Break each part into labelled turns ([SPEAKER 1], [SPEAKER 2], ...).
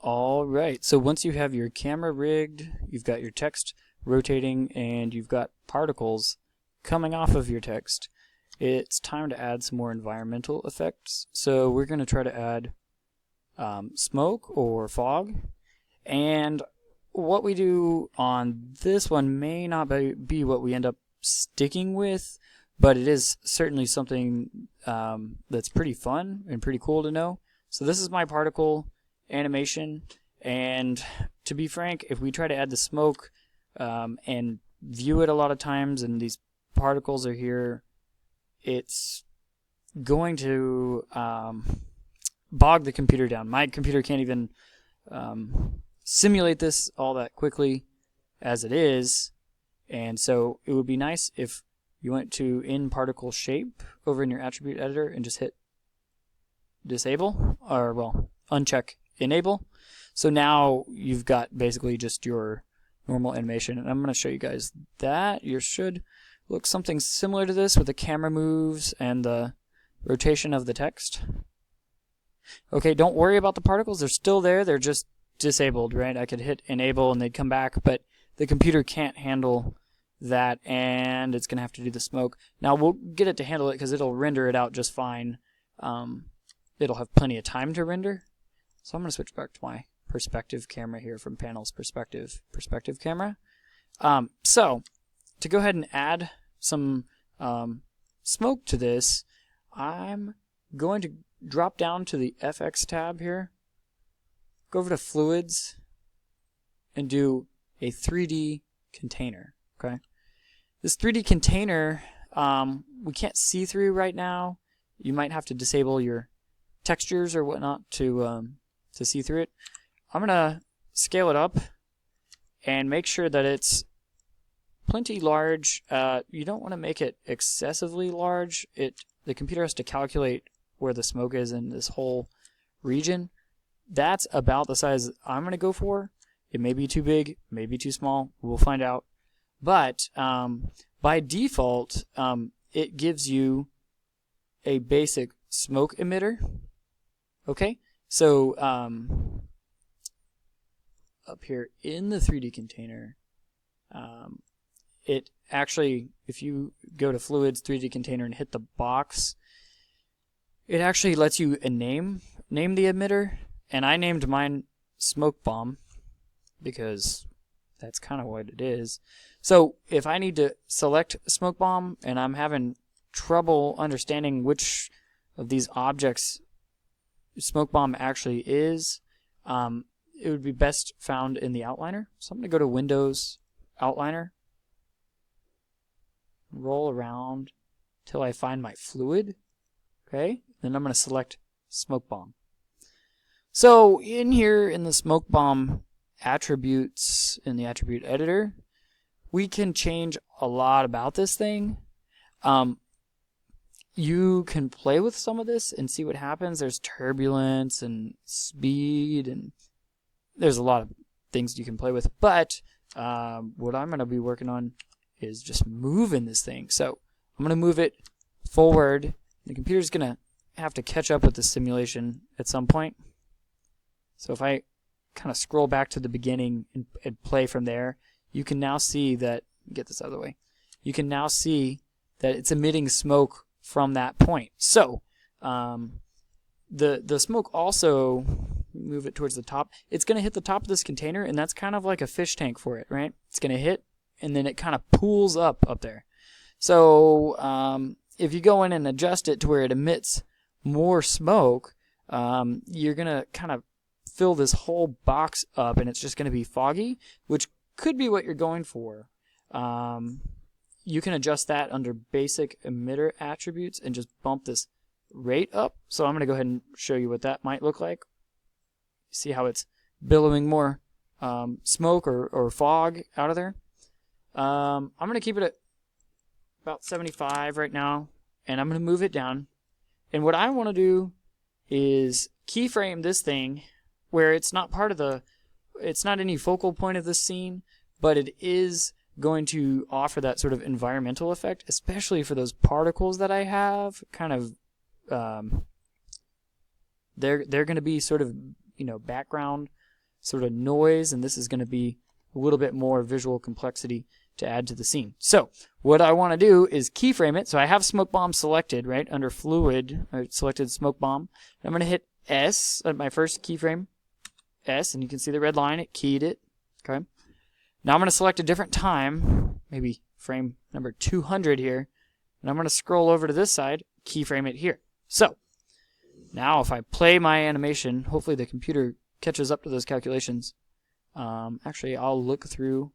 [SPEAKER 1] Alright, so once you have your camera rigged, you've got your text rotating, and you've got particles coming off of your text, it's time to add some more environmental effects. So we're going to try to add smoke or fog, and what we do on this one may not be what we end up sticking with, but it is certainly something that's pretty fun and pretty cool to know. So this is my particle animation, and to be frank, if we try to add the smoke and view it a lot of times and these particles are here, it's going to bog the computer down. My computer can't even simulate this all that quickly as it is, and so it would be nice if you went to in particle shape over in your attribute editor and just hit disable, or well, uncheck enable. So now you've got basically just your normal animation, and I'm going to show you guys that. You should look something similar to this with the camera moves and the rotation of the text. Okay, don't worry about the particles. They're still there. They're just disabled, right? I could hit enable and they'd come back, but the computer can't handle that, and it's going to have to do the smoke. Now we'll get it to handle it because it'll render it out just fine. It'll have plenty of time to render. So I'm going to switch back to my perspective camera here from panels perspective camera. So to go ahead and add some smoke to this, I'm going to drop down to the FX tab here, go over to fluids, and do a 3D container. Okay, this 3D container we can't see through right now. You might have to disable your textures or whatnot to see through it. I'm gonna scale it up and make sure that it's plenty large. You don't want to make it excessively large. The computer has to calculate where the smoke is in this whole region. That's about the size I'm gonna go for. It may be too big, maybe too small. We'll find out. But by default, it gives you a basic smoke emitter. Okay, so up here in the 3D container, it actually, if you go to Fluids, 3D container, and hit the box, it actually lets you name the emitter, and I named mine Smoke Bomb because that's kind of what it is. So if I need to select Smoke Bomb and I'm having trouble understanding which of these objects Smoke Bomb actually is, it would be best found in the outliner. So I'm going to go to Windows, Outliner, roll around till I find my fluid. Okay, then I'm going to select Smoke Bomb. So in here in the Smoke Bomb attributes in the attribute editor, we can change a lot about this thing. You can play with some of this and see what happens. There's turbulence and speed, and there's a lot of things you can play with. But what I'm going to be working on is just moving this thing. So I'm going to move it forward. The computer's going to have to catch up with the simulation at some point. So if I kind of scroll back to the beginning and play from there, you can now see that, get this out of the way, you can now see that it's emitting smoke from that point. So the smoke also, move it towards the top, it's going to hit the top of this container, and that's kind of like a fish tank for it, right? It's going to hit, and then it kind of pools up there. So if you go in and adjust it to where it emits more smoke, you're going to kind of fill this whole box up, and it's just going to be foggy, which could be what you're going for. You can adjust that under basic emitter attributes and just bump this rate up. So I'm going to go ahead and show you what that might look like. See how it's billowing more smoke or fog out of there. I'm going to keep it at about 75 right now, and I'm going to move it down. And what I want to do is keyframe this thing where it's not part of the, it's not any focal point of this scene, but it is going to offer that sort of environmental effect, especially for those particles that I have. Kind of, they're going to be sort of, background sort of noise, and this is going to be a little bit more visual complexity to add to the scene. So what I want to do is keyframe it. So I have smoke bomb selected, right, under fluid. I selected smoke bomb. I'm going to hit S at my first keyframe, S, and you can see the red line. It keyed it. Okay. Now I'm going to select a different time, maybe frame number 200 here, and I'm going to scroll over to this side, keyframe it here. So now if I play my animation, hopefully the computer catches up to those calculations. Actually, I'll look through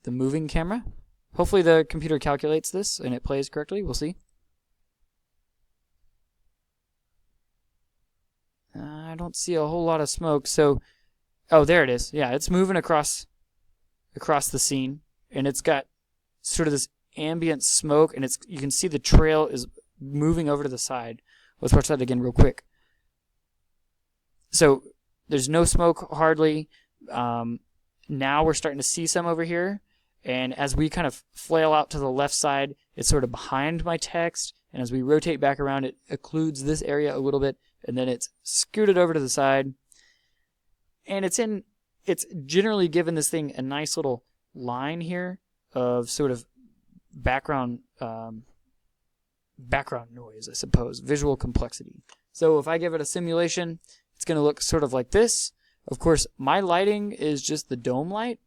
[SPEAKER 1] the moving camera. Hopefully the computer calculates this and it plays correctly. We'll see. I don't see a whole lot of smoke. So, oh, there it is. Yeah, it's moving across the scene, and it's got sort of this ambient smoke, and you can see the trail is moving over to the side. Let's watch that again real quick. So there's no smoke hardly. Now we're starting to see some over here, and as we kind of flail out to the left side, it's sort of behind my text, and as we rotate back around, it occludes this area a little bit, and then it's scooted over to the side, and it's generally given this thing a nice little line here of sort of background noise, I suppose, visual complexity. So if I give it a simulation, it's going to look sort of like this. Of course, my lighting is just the dome light,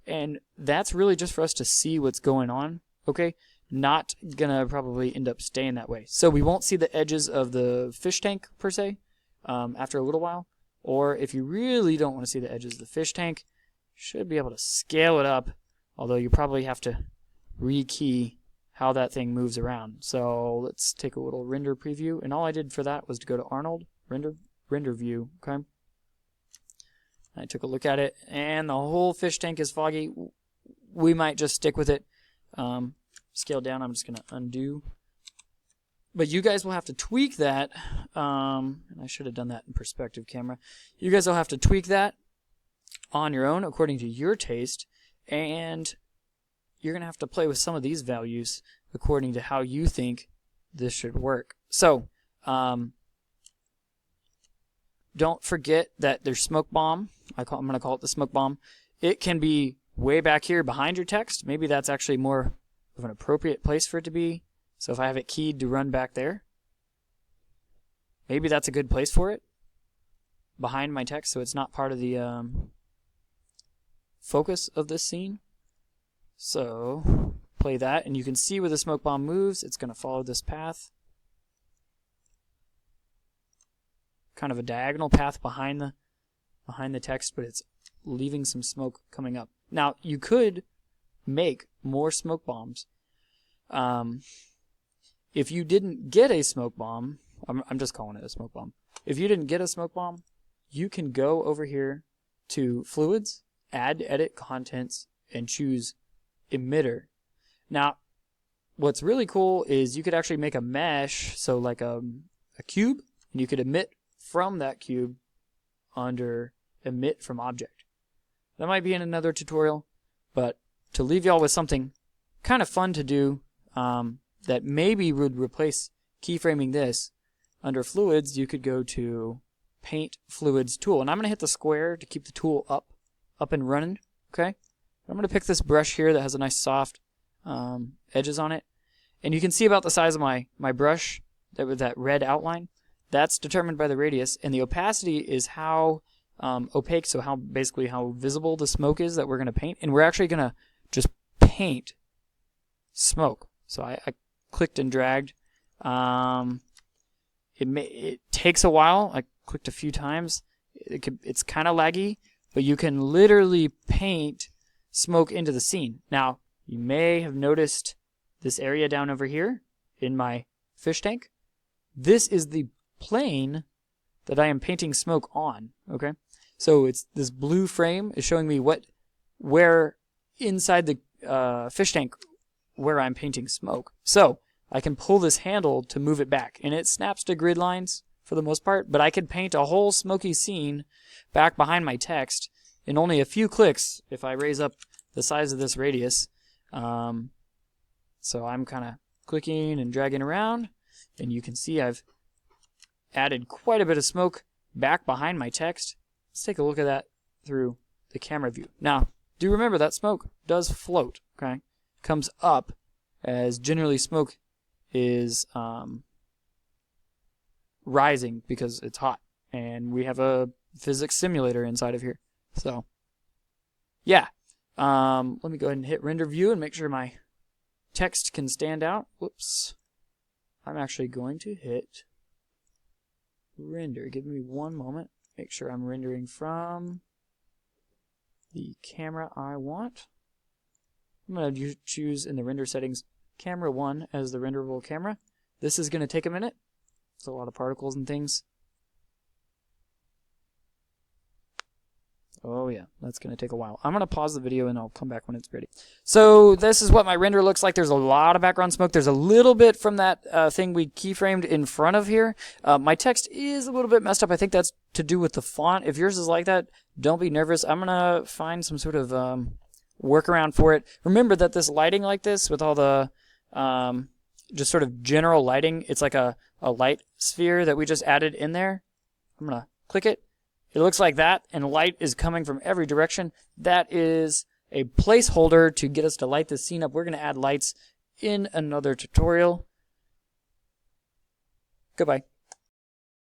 [SPEAKER 1] and that's really just for us to see what's going on, okay? Not going to probably end up staying that way. So we won't see the edges of the fish tank, per se, after a little while. Or if you really don't want to see the edges of the fish tank, you should be able to scale it up, although you probably have to rekey how that thing moves around. So let's take a little render preview, and all I did for that was to go to Arnold, render view, okay? I took a look at it, and the whole fish tank is foggy. We might just stick with it. Scale down, I'm just going to undo. But you guys will have to tweak that. And I should have done that in perspective camera. You guys will have to tweak that on your own according to your taste. And you're going to have to play with some of these values according to how you think this should work. So, don't forget that there's smoke bomb. I'm going to call it the smoke bomb. It can be way back here behind your text. Maybe that's actually more of an appropriate place for it to be. So if I have it keyed to run back there, maybe that's a good place for it, behind my text, so it's not part of the focus of this scene. So play that, and you can see where the smoke bomb moves. It's going to follow this path. Kind of a diagonal path behind the text, but it's leaving some smoke coming up. Now, you could make more smoke bombs. If you didn't get a smoke bomb, I'm just calling it a smoke bomb. If you didn't get a smoke bomb, you can go over here to Fluids, Add Edit Contents, and choose Emitter. Now, what's really cool is you could actually make a mesh, so like a cube, and you could emit from that cube under Emit from Object. That might be in another tutorial, but to leave y'all with something kind of fun to do, that maybe would replace keyframing this, under Fluids, you could go to Paint Fluids Tool. And I'm going to hit the square to keep the tool up and running, okay? I'm going to pick this brush here that has a nice soft edges on it. And you can see about the size of my brush with that red outline. That's determined by the radius. And the opacity is how opaque, so basically how visible the smoke is that we're going to paint. And we're actually going to just paint smoke. So I clicked and dragged. It takes a while. I clicked a few times. It's kind of laggy, but you can literally paint smoke into the scene. Now, you may have noticed this area down over here in my fish tank. This is the plane that I am painting smoke on, okay? So it's this blue frame is showing me where inside the fish tank where I'm painting smoke. So I can pull this handle to move it back, and it snaps to grid lines for the most part, but I could paint a whole smoky scene back behind my text in only a few clicks if I raise up the size of this radius. So I'm kind of clicking and dragging around, and you can see I've added quite a bit of smoke back behind my text. Let's take a look at through the camera view. Now, do remember that smoke does float, okay? Comes up as generally smoke is rising because it's hot. And we have a physics simulator inside of here. So, yeah. Let me go ahead and hit render view and make sure my text can stand out. Whoops. I'm actually going to hit render. Give me one moment. Make sure I'm rendering from the camera I want. I'm going to choose in the render settings camera 1 as the renderable camera. This is going to take a minute. It's a lot of particles and things. Oh yeah, that's going to take a while. I'm going to pause the video and I'll come back when it's ready. So this is what my render looks like. There's a lot of background smoke. There's a little bit from that thing we keyframed in front of here. My text is a little bit messed up. I think that's to do with the font. If yours is like that, don't be nervous. I'm going to find some sort of workaround for it. Remember that this lighting like this with all the just sort of general lighting, it's like a light sphere that we just added in there. I'm going to click it. It looks like that, and light is coming from every direction. That is a placeholder to get us to light this scene up. We're going to add lights in another tutorial. Goodbye.